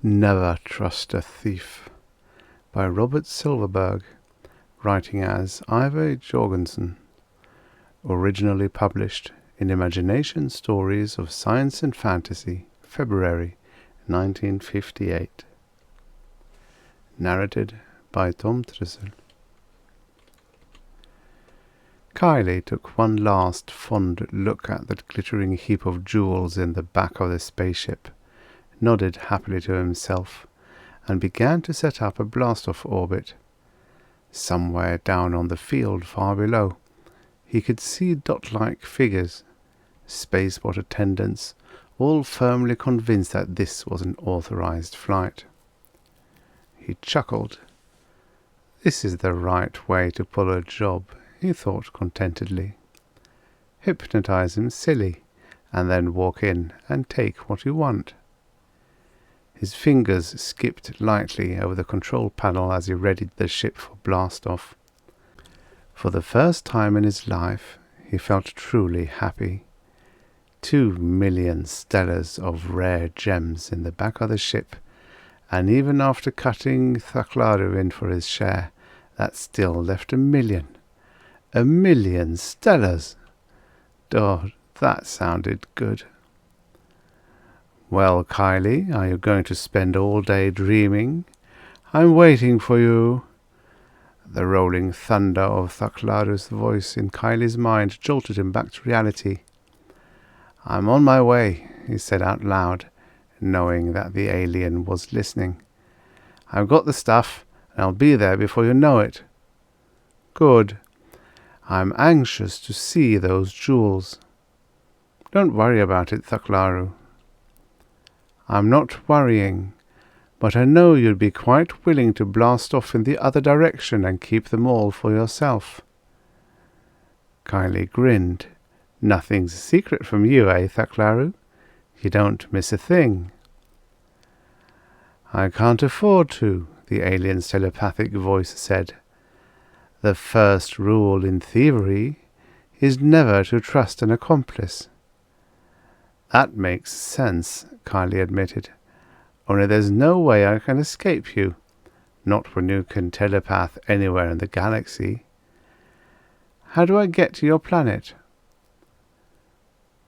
Never Trust a Thief by Robert Silverberg, writing as Ivor Jorgensen. Originally published in Imagination Stories of Science and Fantasy, February 1958. Narrated by Tom Trussel. Kiley took one last fond look at that glittering heap of jewels in the back of the spaceship, nodded happily to himself, and began to set up a blast-off orbit. Somewhere down on the field far below, he could see dot-like figures, spaceport attendants, all firmly convinced that this was an authorized flight. He chuckled. This is the right way to pull a job, he thought contentedly. Hypnotize him silly, and then walk in and take what you want. His fingers skipped lightly over the control panel as he readied the ship for blast-off. For the first time in his life, he felt truly happy. 2 million stellars of rare gems in the back of the ship, and even after cutting Thaklaru in for his share, that still left 1 million. 1 million stellars! Oh, that sounded good. Well, Kiley, are you going to spend all day dreaming? I'm waiting for you. The rolling thunder of Thaklaru's voice in Kiley's mind jolted him back to reality. I'm on my way, he said out loud, knowing that the alien was listening. I've got the stuff, and I'll be there before you know it. Good. I'm anxious to see those jewels. Don't worry about it, Thaklaru. I'm not worrying, but I know you'd be quite willing to blast off in the other direction and keep them all for yourself. Kiley grinned. Nothing's a secret from you, eh, Thaklaru? You don't miss a thing. I can't afford to, the alien's telepathic voice said. The first rule in thievery is never to trust an accomplice. That makes sense, Kiley admitted. Only there's no way I can escape you. Not when you can telepath anywhere in the galaxy. How do I get to your planet?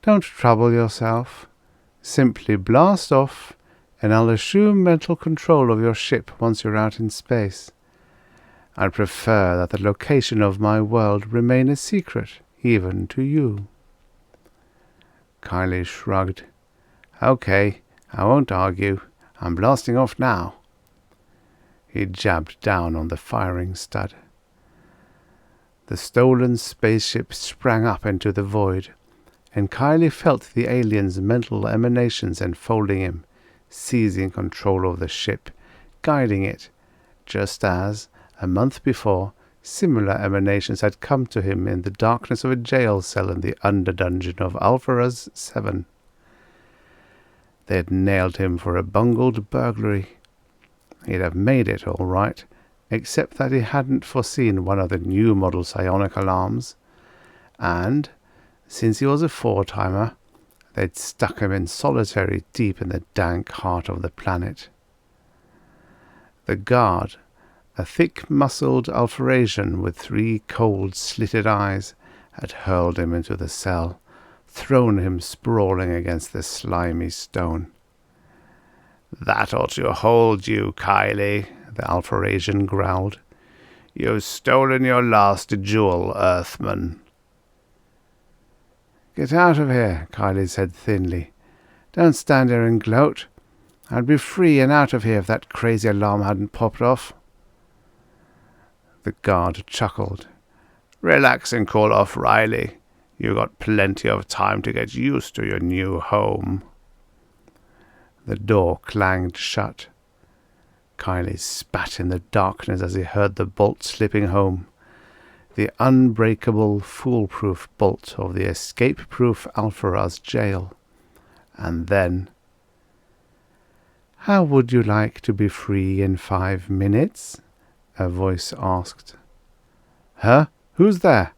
Don't trouble yourself. Simply blast off, and I'll assume mental control of your ship once you're out in space. I'd prefer that the location of my world remain a secret, even to you. Kiley shrugged. Okay, I won't argue. I'm blasting off now. He jabbed down on the firing stud. The stolen spaceship sprang up into the void, and Kiley felt the alien's mental emanations enfolding him, seizing control of the ship, guiding it, just as, a month before, similar emanations had come to him in the darkness of a jail cell in the underdungeon of Alpharaz 7. They had nailed him for a bungled burglary. He'd have made it all right, except that he hadn't foreseen one of the new model psionic alarms, and, since he was a four-timer, they'd stuck him in solitary deep in the dank heart of the planet. The guard, a thick-muscled Alpharasian with 3 cold, slitted eyes, had hurled him into the cell, thrown him sprawling against the slimy stone. That ought to hold you, Kiley, the Alpharasian growled. You've stolen your last jewel, Earthman. Get out of here, Kiley said thinly. Don't stand here and gloat. I'd be free and out of here if that crazy alarm hadn't popped off. The guard chuckled. Relax and call off Riley. You got plenty of time to get used to your new home. The door clanged shut. Kiley spat in the darkness as he heard the bolt slipping home. The unbreakable, foolproof bolt of the escape-proof Alpharaz jail. And then... How would you like to be free in 5 minutes? A voice asked. Huh? Who's there?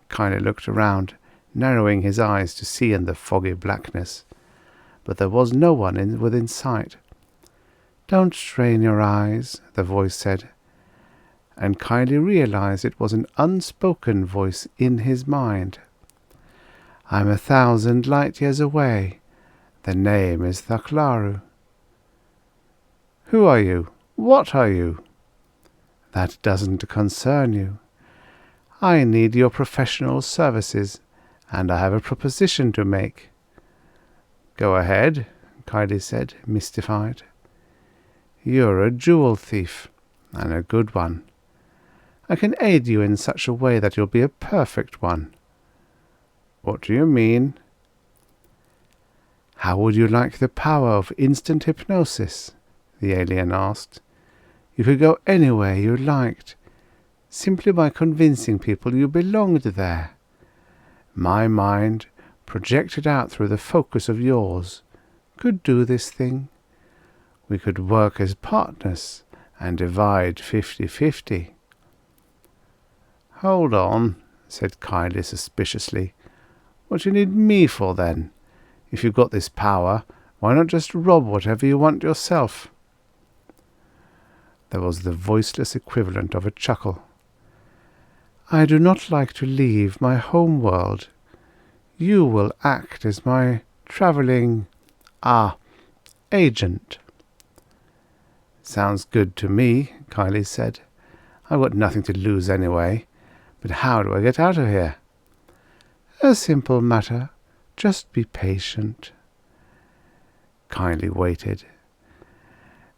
Kiley looked around, narrowing his eyes to see in the foggy blackness. But there was no one within sight. "Don't strain your eyes," the voice said, and Kiley realized it was an unspoken voice in his mind. "I'm 1,000 light years away. The name is Thaklaru." "Who are you? What are you?" "That doesn't concern you. I need your professional services, and I have a proposition to make." "Go ahead," Kiley said, mystified. "You're a jewel thief, and a good one. I can aid you in such a way that you'll be a perfect one." "What do you mean?" "How would you like the power of instant hypnosis?" the alien asked. "You could go anywhere you liked, simply by convincing people you belonged there. My mind, projected out through the focus of yours, could do this thing. We could work as partners and divide 50-50. "Hold on," said Kiley suspiciously. "What do you need me for, then? If you've got this power, why not just rob whatever you want yourself?" There was the voiceless equivalent of a chuckle. "I do not like to leave my home world. You will act as my traveling, agent." "Sounds good to me," Kiley said. "I've got nothing to lose anyway. But how do I get out of here?" "A simple matter. Just be patient." Kiley waited.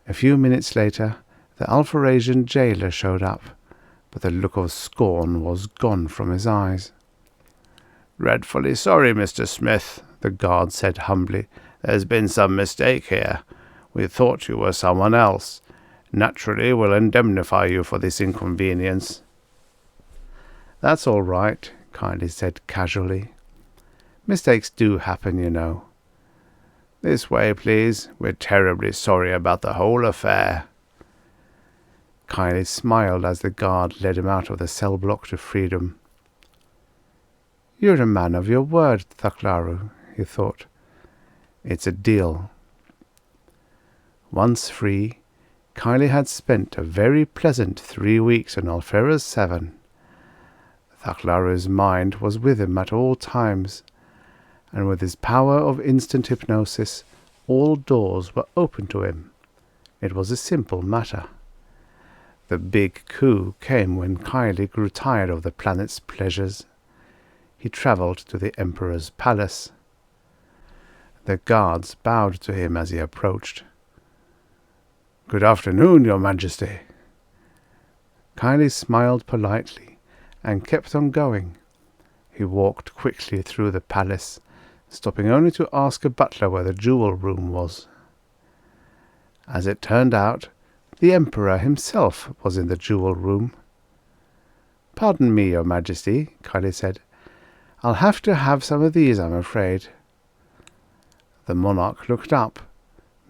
A few minutes later, the Alpharasian jailer showed up, but the look of scorn was gone from his eyes. "Dreadfully sorry, Mr. Smith," the guard said humbly. "There's been some mistake here. We thought you were someone else. Naturally, we'll indemnify you for this inconvenience." "That's all right," Kiley said casually. "Mistakes do happen, you know." "This way, please. We're terribly sorry about the whole affair." Kiley smiled as the guard led him out of the cell block to freedom. "You're a man of your word, Thaklaru," he thought. "It's a deal." Once free, Kiley had spent a very pleasant 3 weeks on Alferez 7. Thaklaru's mind was with him at all times, and with his power of instant hypnosis, all doors were open to him. It was a simple matter. The big coup came when Kiley grew tired of the planet's pleasures. He travelled to the Emperor's palace. The guards bowed to him as he approached. "Good afternoon, Your Majesty." Kiley smiled politely and kept on going. He walked quickly through the palace, stopping only to ask a butler where the jewel room was. As it turned out, the Emperor himself was in the jewel room. "Pardon me, Your Majesty," Kiley said. "I'll have to have some of these, I'm afraid." The monarch looked up,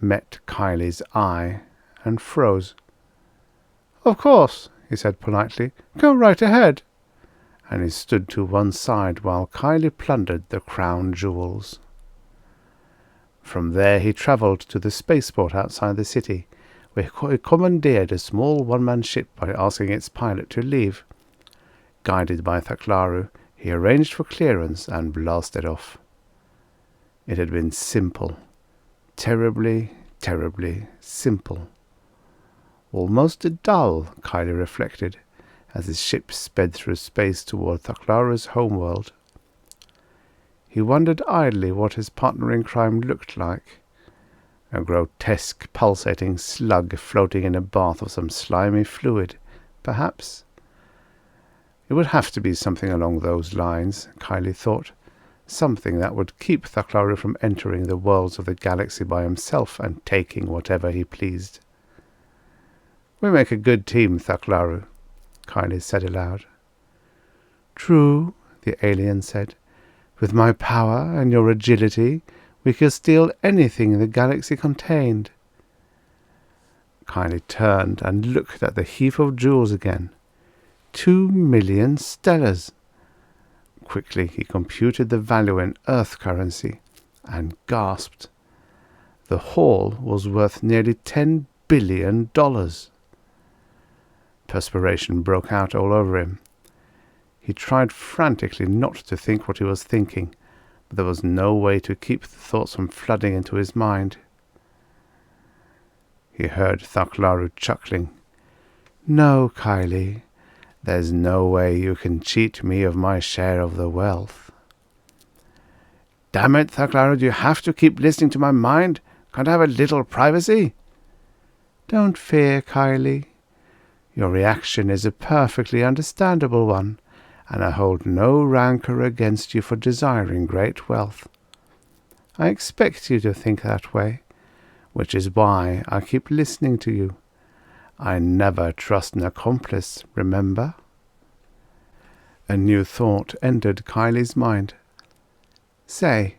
met Kiley's eye, and froze. "Of course," he said politely. "Go right ahead." And he stood to one side while Kiley plundered the crown jewels. From there he travelled to the spaceport outside the city, where he commandeered a small one-man ship by asking its pilot to leave. Guided by Thaklaru, he arranged for clearance and blasted off. It had been simple. Terribly, terribly simple. Almost dull, Kiley reflected, as his ship sped through space toward Thaklaru's homeworld. He wondered idly what his partner in crime looked like. A grotesque, pulsating slug floating in a bath of some slimy fluid, perhaps. It would have to be something along those lines, Kiley thought. Something that would keep Thaklaru from entering the worlds of the galaxy by himself and taking whatever he pleased. "We make a good team, Thaklaru," Kiley said aloud. "True," the alien said. "With my power and your agility, we could steal anything the galaxy contained." Kiley turned and looked at the heap of jewels again. 2 million stellars. Quickly he computed the value in Earth currency and gasped. The haul was worth nearly $10 billion. Perspiration broke out all over him. He tried frantically not to think what he was thinking, but there was no way to keep the thoughts from flooding into his mind. He heard Thaklaru chuckling. "No, Kiley, there's no way you can cheat me of my share of the wealth." "Damn it, Thaklaru, do you have to keep listening to my mind? Can't I have a little privacy?" "Don't fear, Kiley. Your reaction is a perfectly understandable one, and I hold no rancor against you for desiring great wealth. I expect you to think that way, which is why I keep listening to you. I never trust an accomplice, remember?" A new thought entered Kiley's mind. "Say,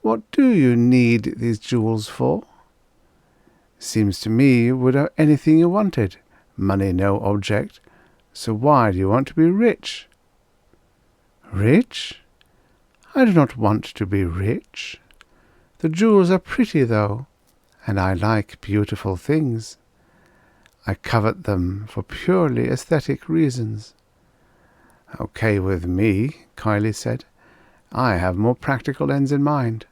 what do you need these jewels for? Seems to me you would have anything you wanted. Money no object. So why do you want to be rich?" "Rich? I do not want to be rich. The jewels are pretty, though, and I like beautiful things. I covet them for purely aesthetic reasons." "Okay with me," Kiley said. "I have more practical ends in mind."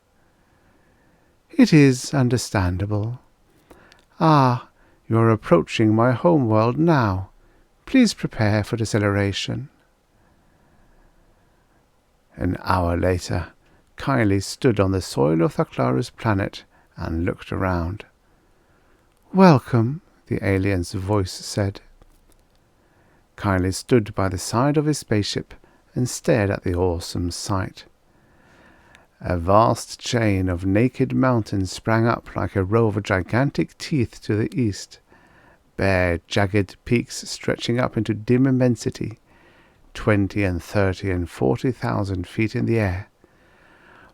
"It is understandable. Ah, you are approaching my home world now. Please prepare for deceleration." An hour later, Kiley stood on the soil of Thaklaru's planet and looked around. "Welcome," the alien's voice said. Kiley stood by the side of his spaceship and stared at the awesome sight. A vast chain of naked mountains sprang up like a row of gigantic teeth to the east, bare, jagged peaks stretching up into dim immensity, 20 and 30 and 40,000 feet in the air.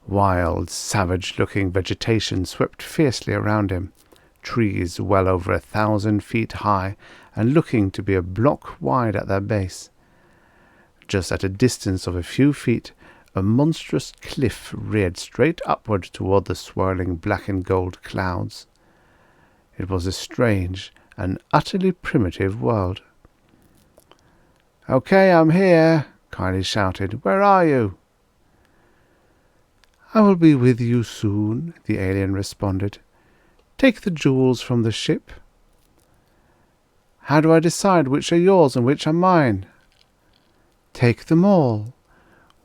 Wild, savage-looking vegetation swept fiercely around him, trees well over 1,000 feet high and looking to be a block wide at their base. Just at a distance of a few feet, a monstrous cliff reared straight upward toward the swirling black and gold clouds. It was a strange and utterly primitive world. "Okay, I'm here," Kiley shouted. "Where are you?" "I will be with you soon," the alien responded. "Take the jewels from the ship." "How do I decide which are yours and which are mine?" "Take them all.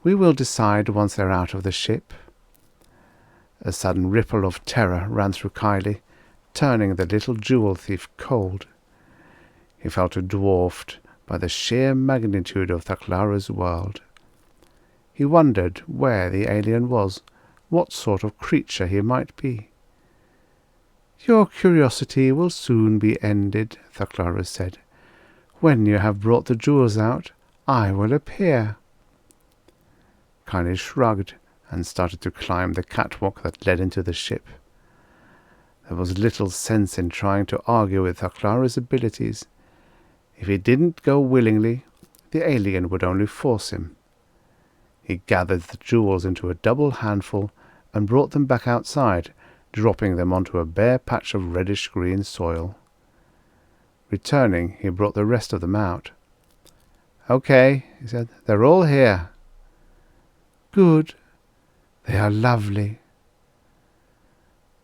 We will decide once they're out of the ship." A sudden ripple of terror ran through Kiley, turning the little jewel thief cold. He felt dwarfed by the sheer magnitude of Thaklaru's world. He wondered where the alien was, what sort of creature he might be. "Your curiosity will soon be ended," Thaklaru said. "When you have brought the jewels out, I will appear." Kiley shrugged and started to climb the catwalk that led into the ship. There was little sense in trying to argue with Thaklaru's abilities. If he didn't go willingly, the alien would only force him. He gathered the jewels into a double handful and brought them back outside, dropping them onto a bare patch of reddish-green soil. Returning, he brought the rest of them out. "Okay," he said, "they're all here." "Good. They are lovely."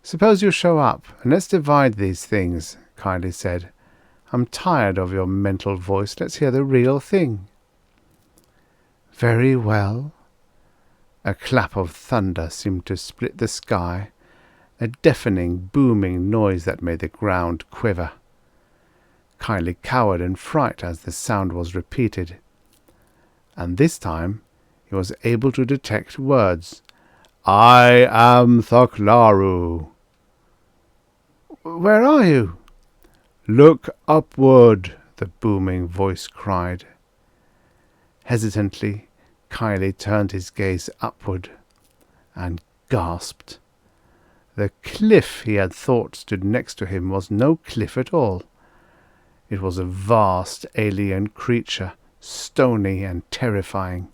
"Suppose you show up, and let's divide these things," Kiley said. "I'm tired of your mental voice. Let's hear the real thing." "Very well." A clap of thunder seemed to split the sky, a deafening, booming noise that made the ground quiver. Kiley cowered in fright as the sound was repeated, and this time he was able to detect words. "I am Thaklaru." "Where are you?" "Look upward," the booming voice cried. Hesitantly, Kiley turned his gaze upward and gasped. The cliff he had thought stood next to him was no cliff at all. It was a vast alien creature, stony and terrifying,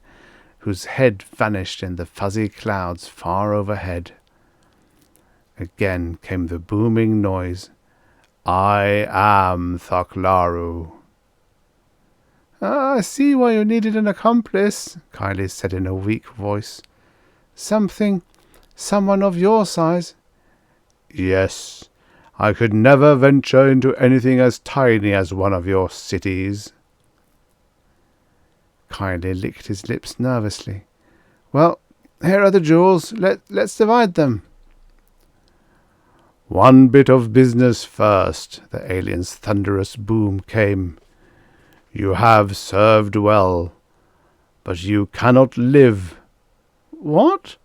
whose head vanished in the fuzzy clouds far overhead. Again came the booming noise. I am Thaklaru. I see why you needed an accomplice, Kiley said in a weak voice. Someone of your size. Yes, I could never venture into anything as tiny as one of your cities. Kiley licked his lips nervously. Well, here are the jewels. Let's divide them. One bit of business first, the alien's thunderous boom came. You have served well, but you cannot live. What?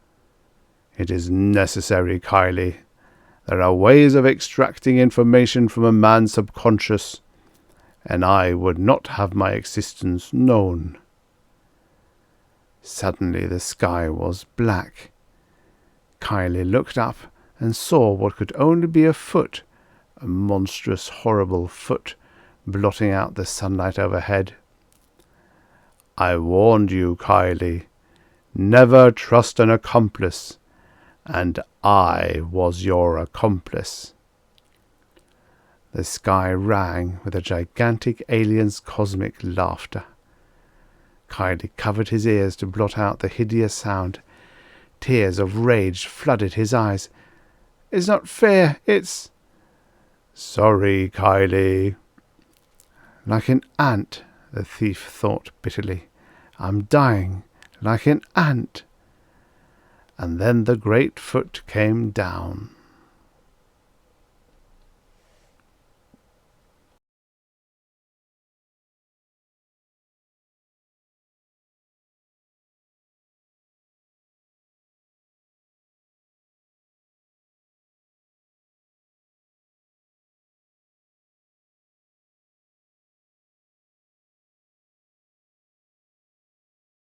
It is necessary, Kiley. There are ways of extracting information from a man's subconscious, and I would not have my existence known. Suddenly the sky was black. Kiley looked up and saw what could only be a foot, a monstrous, horrible foot, blotting out the sunlight overhead. I warned you, Kiley. Never trust an accomplice, and I was your accomplice. The sky rang with a gigantic alien's cosmic laughter. Kiley covered his ears to blot out the hideous sound. Tears of rage flooded his eyes. It's not fair, it's... Sorry, Kiley. Like an ant, the thief thought bitterly. I'm dying, like an ant. And then the great foot came down.